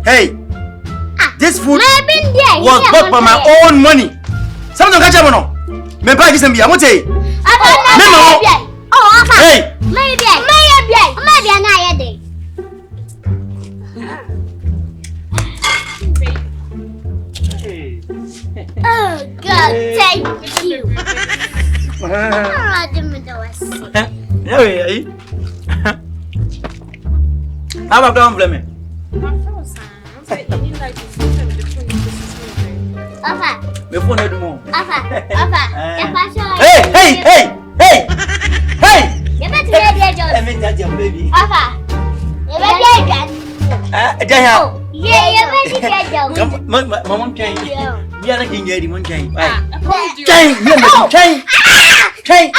Hey, this food was bought by my own money. Someone catch up on me. Buy this and be. I want to say. Hey, maybe Oh God, thank you. How about down Playman? Before no more. Hey! You better get your job. I mean that your baby. You better get Jaya. Yeah, you better get your job. Mama change. We are not getting ready one change. Change.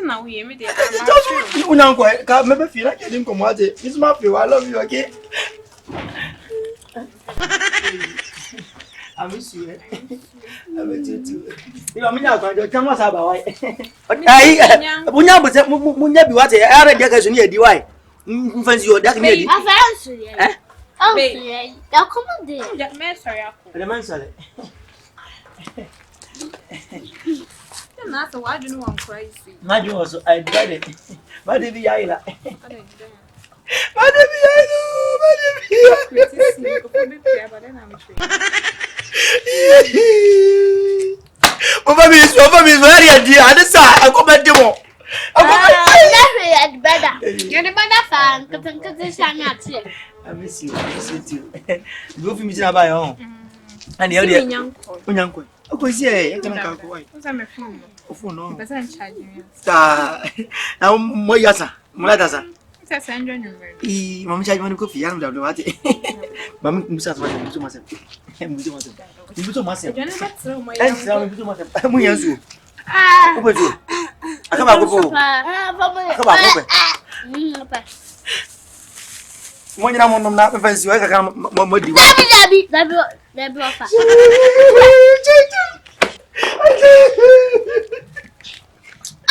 Now we immediately. God, maybe feel like I didn't come out. It's my feel. I love you again. I miss you. I miss you too. You know, I'm not going to tell us about it. But I, Munya be what I already got to near DY. Fancy your dark lady. I found you. Oh, they'll come on there. That man, sorry. The man said it. That's why I don't know I'm crazy. My also, I tried it. My baby, I like. Over me is very dear. I decide I come back to more. You're the better fan, because I miss you too. Go for me to buy home. And the other young. Okay, see, I can't go away. What's my phone? Oh, no. But I'm charging you. Now, my yasa, Mulata. That's Andrew. Mamma charge one coffee, young double what it. Mamma Musa was to myself. You to myself. I'm with you. I come out. When I'm not fancy, I come more.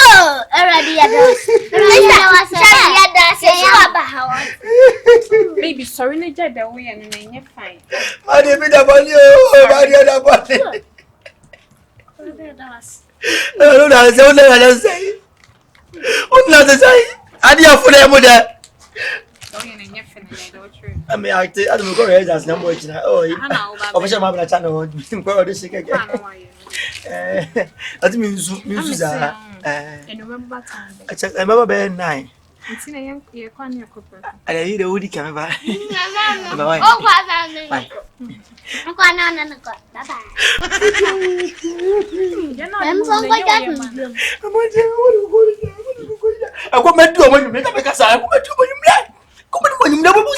Oh, already Baby, sorry, no job that way and you're fine. I didn't have money. No, that's say. Not say. I didn't for them with that. I mean, I don't go ahead as number. Oh, official Mabla channel. Go this again. That means, I remember being 9. Nti na ye kwa ne akopra. Ala yi de wodi kan ba. Mama. Oh, bye. Kwa na ko. Bye. Em không có chết. Amaje wodi. Ako medu o manyum ta be kasa. Ako medu o manyum la. Ko medu o manyum na bo bu.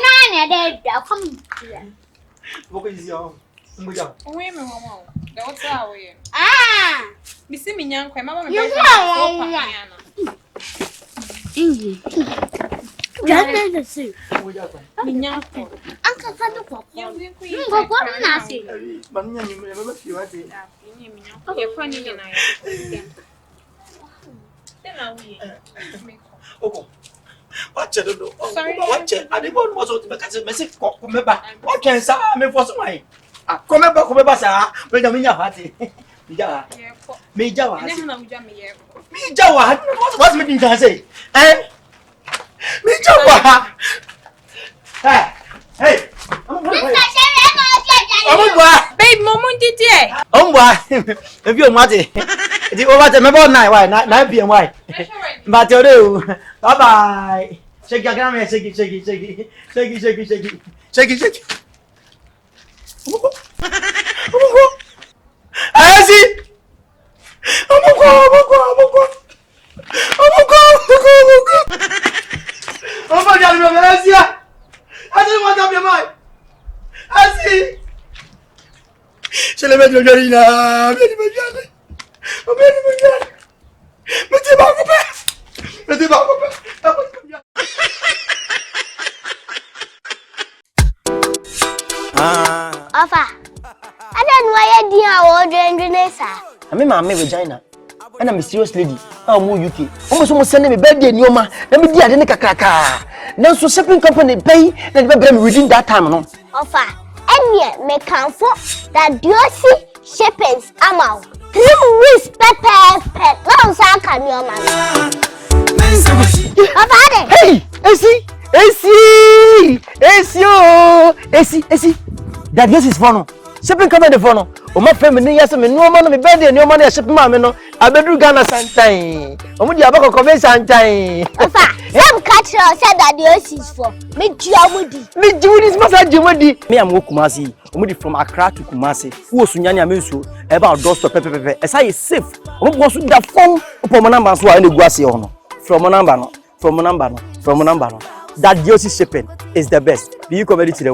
Na de come. Boko izio. Mbuja. Owe me mama. Da what's that way? Ah. Mi si mi nyankwa mama me be so pa na. Jangan sih. Mbuja kwa. Mi nyankwa. Angkat satu kok. Kok nasi. Banya nyum me ba fi wate. Ni mi nyankwa. Ye kwa ni na ya. Tena wi. Oko. Wache do. Wache. Adibon mo so ti be kase me se ko meba. Wache sa me fo so mai. Ah, come ba sa. Me da minya fate. Mija. Mija wa. Ne na uja me ye. Mija wa. What me din say? Mija wa. Hey. Babe, momo ndidi e. Omwa. Ebi o mate. Di o mate me bo 9 why? 9 PM why? Mate o de. Bye bye. Shake your gram, shake it. Omoko. Asi. Omoko. Omoko ya mi Asia. Asi mo ta mi mai. Asi. Shele me jojarina. Meti ba ko pe. Ofa. Ada nuaya dia wo dwendwenesa. Ame ma me vagina. Ana me serious lady. Mo UK. So mo send me birthday nioma. Na me di ade ne kakraka. Na so shipping company pay na be bring me within that time no. Ofa. Enye me kanfo that diosi shepherds amount. 3 weeks pepe. No sa kan nioma. Ofa de. Hey, AC. That this is for no. Shipping company for no. O ma fẹ́ mi ni yase me no ma no me birthday ni o ma na ship ma me no. Abedu Ghana santan. O mu di abako ko santan. Ofa, some catch said that the is for me Jumudi. Me Jumudi masa Jumudi. Me am Kumasi. O mu di from Accra to Kumasi. Wo sunya ni amensu e ba doorstep pepepepe. E say safe. O mu go so da phone o mo number so a na gu ase ho no. From number no. That Josie shipping is the best. Beyou comedy today.